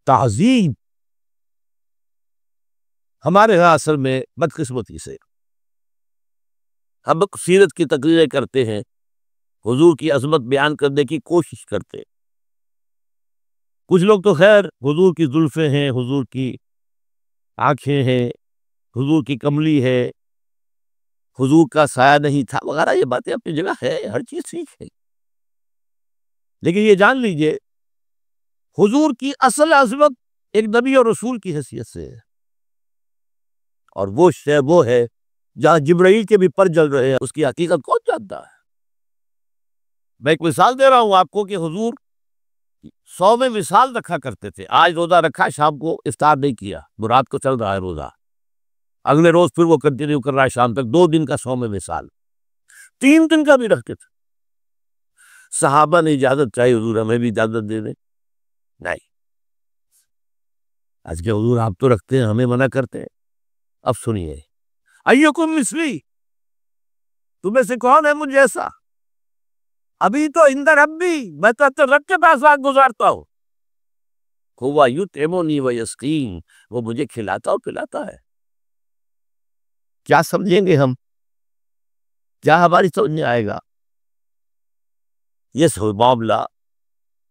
تعظیم ہمارے ہاں اصل میں بدقسمتی سے ہم سیرت کی تقریریں کرتے ہیں، حضور کی عظمت بیان کرنے کی کوشش کرتے ہیں۔ کچھ لوگ تو خیر حضور کی زلفیں ہیں، حضور کی آنکھیں ہیں، حضور کی کملی ہے، حضور کا سایہ نہیں تھا وغیرہ، یہ باتیں اپنی جگہ ہے، ہر چیز ٹھیک ہے، لیکن یہ جان لیجئے حضور کی اصل عظمت ایک نبی اور رسول کی حیثیت سے ہے، اور وہ شے وہ ہے جہاں جبرائیل کے بھی پر جل رہے ہیں، اس کی حقیقت کون جانتا ہے؟ میں ایک مثال دے رہا ہوں آپ کو کہ حضور 100 میں مثال رکھا کرتے تھے، آج روزہ رکھا، شام کو افطار نہیں کیا، رات کو چل رہا ہے روزہ، اگلے روز پھر وہ کنٹینیو کر رہا ہے شام تک، 2 دن کا 100 میں مثال، 3 دن کا بھی رکھتے تھے۔ صحابہ نے اجازت چاہی، حضور ہمیں بھی اجازت دے دیں، نہیں، آج کے حضور آپ تو رکھتے ہیں، ہمیں منع کرتے ہیں۔ اب سنیے، ایکم مثلی، تمہیں سے کون ہے مجھ جیسا؟ ابھی تو عند ربی، میں تو رب کے پاس رات گزارتا ہوں، ہوا یطعمنی ویسقین، وہ مجھے کھلاتا اور پلاتا ہے۔ کیا سمجھیں گے ہم؟ کیا ہماری سمجھ میں آئے گا؟ یہ معاملہ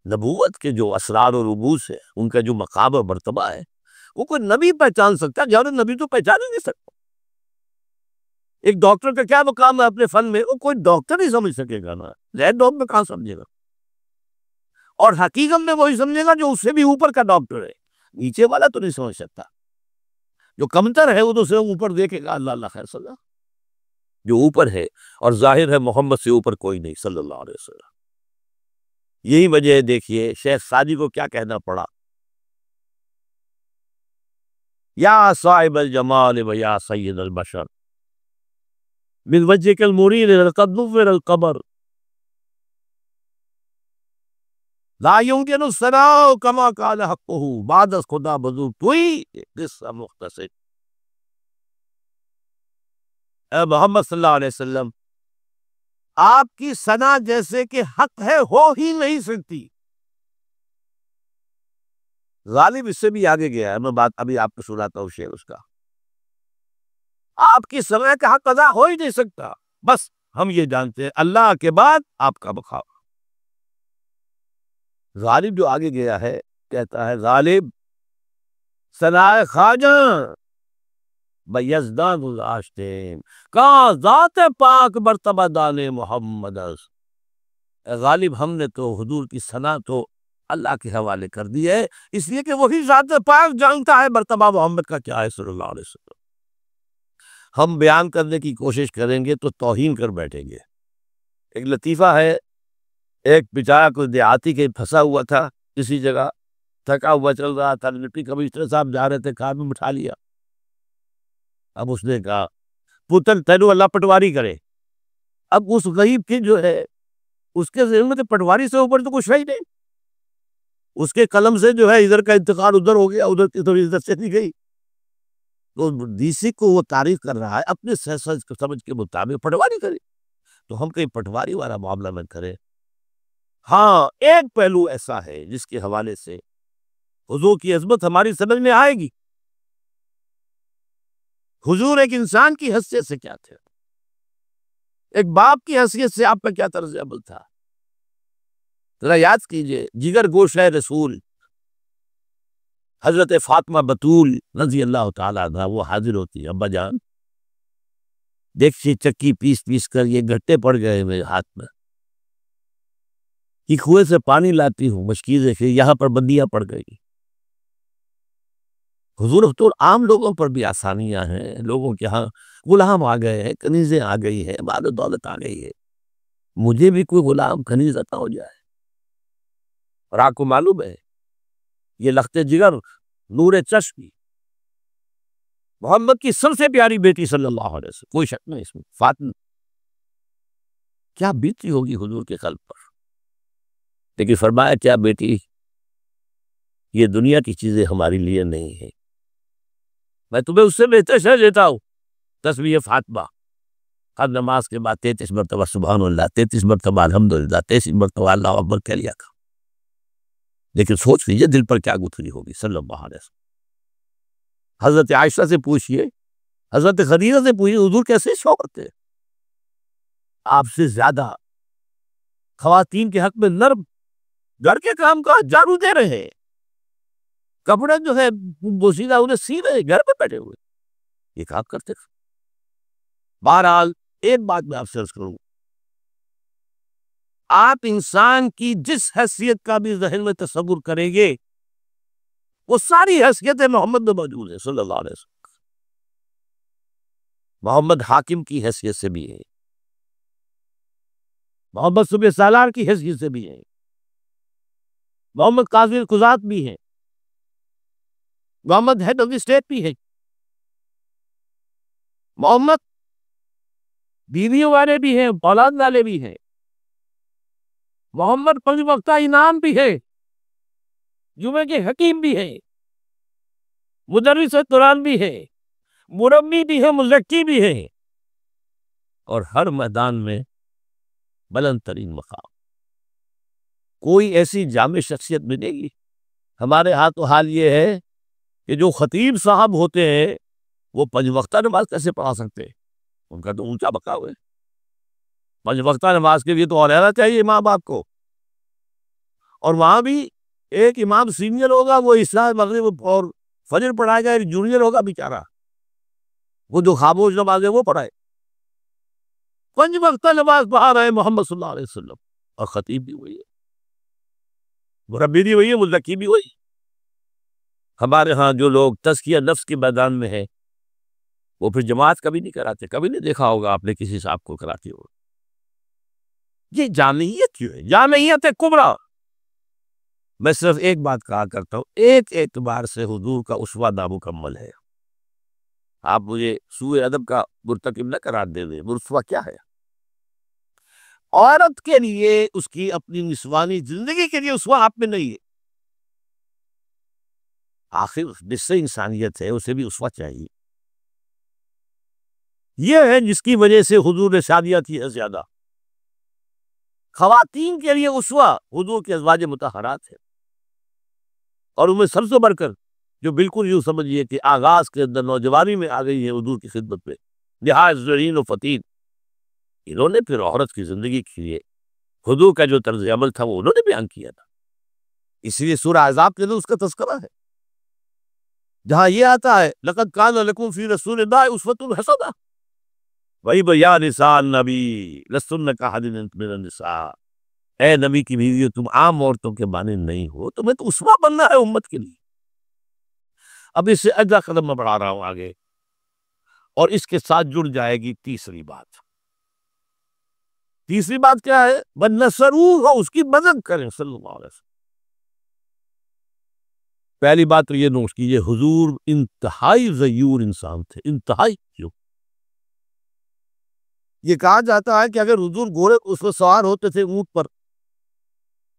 نبوت کے جو اسرار و رموز ہے، ان کا جو مقام اور مرتبہ ہے، وہ کوئی نبی پہچان سکتا ہے، جانے نبی تو پہچان ہی نہیں سکتا۔ ایک ڈاکٹر کا کیا مقام ہے اپنے فن میں، وہ کوئی ڈاکٹر نہیں سمجھ سکے گا نا، غیر ڈاکٹر میں کہاں سمجھے گا؟ اور حقیقت میں وہی سمجھے گا جو اس سے بھی اوپر کا ڈاکٹر ہے، نیچے والا تو نہیں سمجھ سکتا۔ جو کمتر ہے وہ تو اسے اوپر دیکھے گا، اللہ اللہ خیر صدا، جو اوپر ہے اور ظاہر ہے محمد سے اوپر کوئی نہیں صلی اللہ علیہ وسلم۔ یہی وجہ ہے، دیکھیے شیخ سعدی کو کیا کہنا پڑا، یا صاحب الجمال و یا سید البشر من وجهك المرير لقد نور القمر لا يمكن الثناء كما قال حقه بعد از خدا بزرگ توئی، قصہ مختصر۔ اے محمد صلی اللہ علیہ وسلم، آپ کی ثنا جیسے کہ حق ہے ہو ہی نہیں سکتی۔ غالب اس سے بھی آگے گیا ہے، میں بات ابھی آپ کو سناتا ہوں شعر اس کا۔ آپ کی ثنا کا حق ادا ہو ہی نہیں سکتا، بس ہم یہ جانتے ہیں اللہ کے بعد آپ کا مقام۔ غالب جو آگے گیا ہے کہتا ہے، غالب ثنائے خواجہ بیزدان گذاشتے کہاں ذات پاک مرتبہ دان محمد است۔ اے غالب، ہم نے تو حضور کی ثنا تو اللہ کے حوالے کر دی ہے، اس لیے کہ وہی ذات پاک جانتا ہے مرتبہ محمد کا کیا ہے صلی اللہ علیہ وسلم۔ ہم بیان کرنے کی کوشش کریں گے تو توہین کر بیٹھیں گے۔ ایک لطیفہ ہے، ایک بیچارہ کوئی دیہاتی کے پھنسا ہوا تھا کسی جگہ، تھکا ہوا چل رہا تھا، ڈپٹی کمشنر صاحب جا رہے تھے، کار میں بٹھا لیا۔ اب اس نے کہا، پتر تینو اللہ پٹواری کرے۔ اب اس غریب کی جو ہے اس کے ذہن میں تو پٹواری سے اوپر تو کچھ ہے ہی نہیں، اس کے قلم سے جو ہے ادھر کا انتقال ادھر ہو گیا، ادھر کی تھوڑی ادھر سے نہیں گئی، تو ڈی سی کو وہ تعریف کر رہا ہے اپنے سمجھ کے مطابق پٹواری کرے، تو ہم کہیں پٹواری والا معاملہ نہ کریں۔ ہاں، ایک پہلو ایسا ہے جس کے حوالے سے حضور کی عظمت ہماری سمجھ میں آئے گی۔ حضور ایک انسان کی حیثیت سے کیا تھے، ایک باپ کی حیثیت سے آپ کا کیا طرز عمل تھا، ذرا یاد کیجئے۔ جگر گوشہ رسول حضرت فاطمہ بطول رضی اللہ تعالیٰ عنہ وہ حاضر ہوتی ہے، ابا جان دیکھیے چکی پیس پیس کر یہ گھٹے پڑ گئے میرے ہاتھ میں، یہ کنویں سے پانی لاتی ہوں، مشکیزیں سے یہاں پر بندیاں پڑ گئی۔ حضور تو عام لوگوں پر بھی آسانیاں ہیں، لوگوں کے ہاں غلام آ گئے ہیں، کنیزیں آ گئی ہیں، مال و دولت آ گئی ہے، مجھے بھی کوئی غلام کنیز عطا ہو جائے۔ اور آپ کو معلوم ہے یہ لخت جگر نور چشم محمد کی سب سے پیاری بیٹی صلی اللہ علیہ وسلم، کوئی شک نہیں اس میں، فاطمہ کیا بیتی ہوگی حضور کے قلب پر، لیکن فرمایا کیا بیٹی، یہ دنیا کی چیزیں ہمارے لیے نہیں ہیں، میں تمہیں اس سے بہتر شے دیتا ہوں، تسبیح فاطمہ، ہر نماز کے بعد 33 مرتبہ سبحان اللہ، 33 مرتبہ الحمدللہ، 33 مرتبہ اللہ اکبر کہہ لیا تھا۔ لیکن سوچ لیجئے دل پر کیا گزری ہوگی صلی اللہ علیہ وسلم۔ حضرت عائشہ سے پوچھئے، حضرت خدیجہ سے پوچھئے، حضور کیسے شوہر تھے؟ آپ سے زیادہ خواتین کے حق میں نرم، گھر کے کام کا جارو دے رہے، کپڑے جو ہے بوسیدہ انہیں سی رہے، گھر پہ بیٹھے ہوئے، یہ کام کرتے تھے۔ بہرحال ایک بات میں آپ سے عرض کروں، آپ انسان کی جس حیثیت کا بھی ذہن میں تصور کریں گے وہ ساری حیثیتیں محمد میں موجود ہیں صلی اللہ علیہ وسلم۔ محمد حاکم کی حیثیت سے بھی ہے، محمد صبح سالار کی حیثیت سے بھی ہے، محمد قاضی القضات بھی ہیں، محمد ہیڈ آف دی اسٹیٹ بھی ہے، محمد بیویوں والے بھی ہیں، اولاد والے بھی ہیں، محمد 5 وقتہ امام بھی ہے، جمعے کے حکیم بھی ہے، مدرس قرآن بھی ہے، مربی بھی ہے، مزکی بھی ہے، اور ہر میدان میں بلند ترین مقام۔ کوئی ایسی جامع شخصیت ملے گی؟ ہمارے ہاں تو حال یہ ہے کہ جو خطیب صاحب ہوتے ہیں وہ 5 وقتہ نماز کیسے پڑھا سکتے ہیں؟ ان کا تو اونچا بقاؤ ہے۔ 5 وقتہ نماز کے لیے تو اور رہنا چاہیے امام باپ کو، اور وہاں بھی ایک امام سینئر ہوگا، وہ عشاء مغرب اور فجر پڑھائے گا، ایک جونیئر ہوگا بیچارہ، وہ جو خاموش نماز ہے وہ پڑھائے۔ 5 وقتہ نماز پڑھا رہے محمد صلی اللہ علیہ وسلم، اور خطیب بھی وہی ہے، مربی بھی وہی ہے، مزکی بھی وہی۔ ہمارے ہاں جو لوگ تزکیہ نفس کے میدان میں ہیں وہ پھر جماعت کبھی نہیں کراتے، کبھی نہیں دیکھا ہوگا آپ نے کسی صاحب کو کراتے ہو۔ یہ جامعیت کیوں ہے؟ جامعیت کبریٰ۔ میں صرف ایک بات کہا کرتا ہوں، ایک اعتبار سے حضور کا اسوہ نامکمل ہے۔ آپ مجھے سوء ادب کا مرتکب نہ قرار دے دیں، اسوہ کیا ہے؟ عورت کے لیے اس کی اپنی نسوانی زندگی کے لیے اسوہ آپ میں نہیں ہے، آخر نصف انسانیت ہے، اسے بھی اسوہ چاہیے۔ یہ ہے جس کی وجہ سے حضور نے شادیاں کی ہے زیادہ۔ خواتین کے لیے اسوہ حضور کے ازواج مطہرات ہے، اور ان میں سب سے بڑھ کر جو بالکل یوں سمجھیے کہ آغاز کے اندر نوجوانی میں آ گئی ہے حضور کی خدمت میں، نہایت زرین و فتین، انہوں نے پھر عورت کی زندگی کے لیے حضور کا جو طرز عمل تھا وہ انہوں نے بیان کیا تھا۔ اس لیے سورہ احزاب کے اندر اس کا تذکرہ ہے، جہاں یہ آتا ہے لقد کان لکم فی رسول اللہ اسوۃ حسنہ وَإِذْ يَا نِسَاءَ النَّبِيِّ لَسْتُنَّ كَأَحَدٍ مِّنَ النِّسَاءِ، اے نبی کی بیویوں تم عام عورتوں کے مانند نہیں ہو، تمہیں تو اسوہ بننا ہے امت کے لیے۔ اب اس سے اگلا قدم میں بڑھا رہا ہوں آگے، اور اس کے ساتھ جڑ جائے گی تیسری بات۔ تیسری بات کیا ہے؟ وَنَّصَرُوهُ، اس کی مدد کریں صلی اللہ علیہ وسلم۔ پہلی بات تو یہ نوٹ کیجئے، حضور انتہائی غیور انسان تھے، انتہائی غیور۔ یہ کہا جاتا ہے کہ اگر حضور گھوڑے اس پر سوار ہوتے تھے اونٹ پر،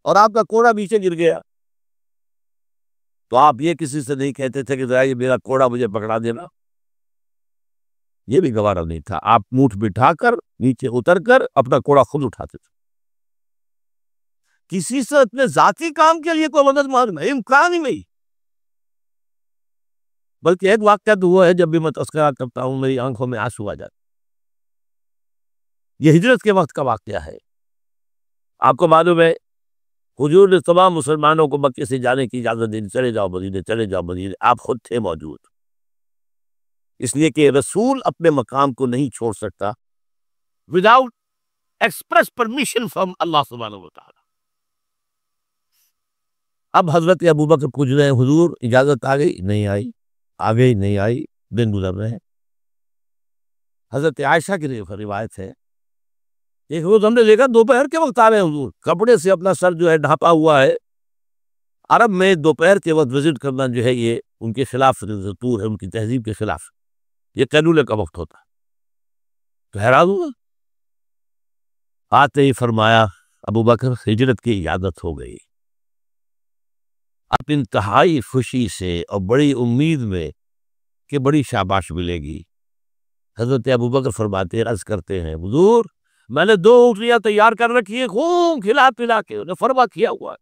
اور آپ کا کوڑا نیچے گر گیا تو آپ یہ کسی سے نہیں کہتے تھے کہ ذرا یہ میرا کوڑا مجھے پکڑا دینا، یہ بھی گوارا نہیں تھا۔ آپ اونٹ بٹھا کر نیچے اتر کر اپنا کوڑا خود اٹھاتے تھے۔ کسی سے اپنے ذاتی کام کے لیے کوئی مدد مانگنا امکان ہی نہیں۔ بلکہ ایک واقعہ تو ہوا ہے، جب بھی میں تذکرہ کرتا ہوں میری آنکھوں میں آنسو آ جاتے۔ یہ ہجرت کے وقت کا واقعہ ہے۔ آپ کو معلوم ہے حضور نے تمام مسلمانوں کو مکے سے جانے کی اجازت دی، چلے جاؤ مدینے، چلے جاؤ مدینے، آپ خود تھے موجود، اس لیے کہ رسول اپنے مقام کو نہیں چھوڑ سکتا وداؤٹ ایکسپریس پرمیشن فرام اللہ سبحانہ و تعالی۔ اب حضرت ابوبکر پوچھ رہے ہیں حضور اجازت آ گئی؟ نہیں آئی، آ گئی نہیں آئی، دن گزر رہے ہیں۔ حضرت عائشہ کی روایت ہے، ایک روز ہم نے دیکھا دوپہر کے وقت آ رہے ہیں حضور، کپڑے سے اپنا سر جو ہے ڈھانپا ہوا ہے۔ عرب میں دوپہر کے وقت وزٹ کرنا جو ہے یہ ان کے خلاف دستور ہے، ان کی تہذیب کے خلاف، یہ قیلولے کا وقت ہوتا ہے۔ تو حیران ہوا، آتے ہی فرمایا ابوبکر ہجرت کی اجازت ہو گئی۔ اب انتہائی خوشی سے اور بڑی امید میں کہ بڑی شاباش ملے گی، حضرت ابوبکر فرماتے ہیں، عرض کرتے ہیں حضور میں نے 2 اونٹنیاں تیار کر رکھی ہیں، خوب کھلا پلا کے انہیں فرما کیا ہوا ہے،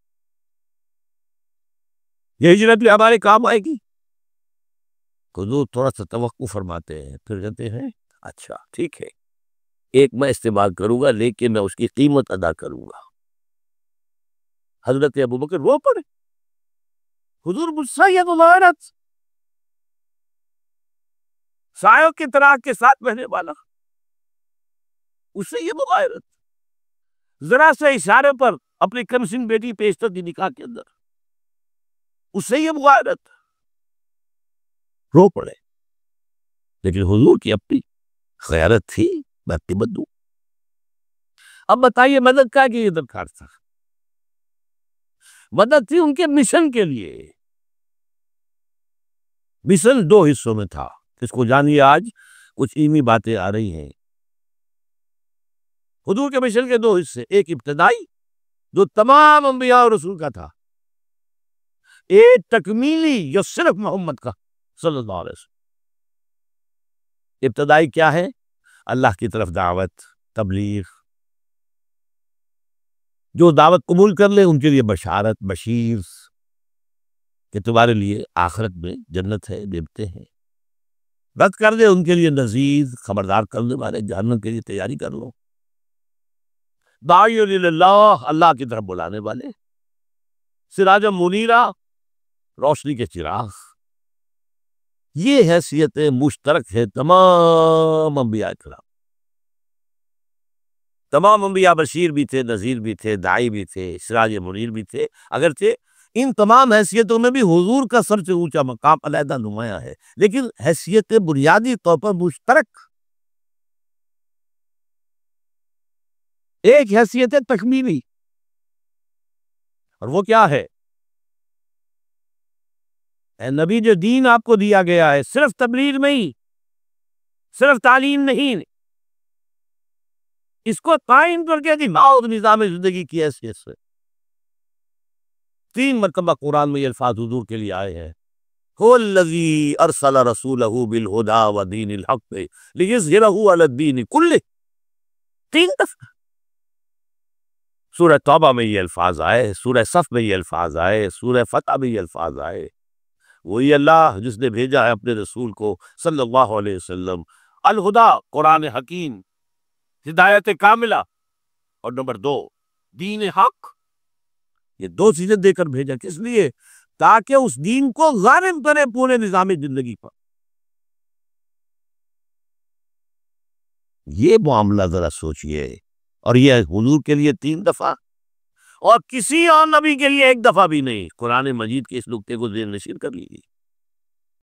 یہ ہجرت بھی ہمارے کام آئے گی۔ حضور تھوڑا سا توقع فرماتے ہیں، پھر کہتے ہیں اچھا ٹھیک ہے، ایک میں استعمال کروں گا لیکن میں اس کی قیمت ادا کروں گا۔ حضرت ابوبکر رو پڑے، حضور مسیب الغیرت، سایوں کی طرح کے ساتھ بہنے والا، اسے یہ مغایرت، ذرا سے اشارے پر اپنی کمسن بیٹی پیشتر دی نکاح کے اندر، اسے یہ مغایرت، رو پڑے۔ لیکن حضور کی اپنی غیرت تھی، میں قیمت دوں۔ اب بتائیے مدد کا کہ یہ درکار تھا؟ مدد تھی ان کے مشن کے لیے۔ مشن دو حصوں میں تھا، اس کو جانیے، آج کچھ علمی باتیں آ رہی ہیں۔ حضور کے مشن کے دو حصے، ایک ابتدائی جو تمام انبیاء اور رسول کا تھا، ایک تکمیلی جو صرف محمد کا صلی اللہ علیہ وسلم۔ ابتدائی کیا ہے؟ اللہ کی طرف دعوت، تبلیغ۔ جو دعوت قبول کر لے ان کے لیے بشارت، بشیر کہ تمہارے لیے آخرت میں جنت ہے، نعمتیں ہیں۔ رد کر دے ان کے لیے نذیر، خبردار کرنے والے، جہنم کے لیے تیاری کر لو۔ داعی اللہ، اللہ کی طرف بلانے والے، سراج منیرہ، روشنی کے چراغ۔ یہ حیثیت مشترک ہے تمام انبیاء کرام۔ تمام انبیاء بشیر بھی تھے، نذیر بھی تھے، داعی بھی تھے، سراج منیر بھی تھے، اگرچہ ان تمام حیثیتوں میں بھی حضور کا سب سے اونچا مقام علیحدہ نمایاں ہے، لیکن حیثیت بنیادی طور پر مشترک۔ ایک حیثیت تکمیلی، اور وہ کیا ہے؟ اے نبی، جو دین آپ کو دیا گیا ہے صرف تبلیغ نہیں، صرف تعلیم نہیں، اس کو قائم کر کے دکھاؤ نظام زندگی کی حیثیت سے۔ 3 مرتبہ قرآن میں یہ الفاظ حضور کے لیے آئے ہیں، هو الذی ارسل رسولہ بالہدی ودین الحق لیظہرہ علی الدین کلہ۔ 3 دفعہ سورہ توبہ میں یہ الفاظ آئے، سورہ صف میں یہ الفاظ آئے، سورہ فتح میں یہ الفاظ آئے۔ وہی اللہ جس نے بھیجا ہے اپنے رسول کو صلی اللہ علیہ وسلم، الہدا قرآن حکیم، ہدایت کاملہ، اور نمبر 2 دین حق۔ یہ 2 چیزیں دے کر بھیجا، کس لیے؟ تاکہ اس دین کو غالب کرے پورے نظام زندگی پر۔ یہ معاملہ ذرا سوچئے، اور یہ حضور کے لیے 3 دفعہ، اور کسی اور نبی کے لیے 1 دفعہ بھی نہیں۔ قرآن مجید کے اس نکتے کو ذہن نشین کر لیجیے۔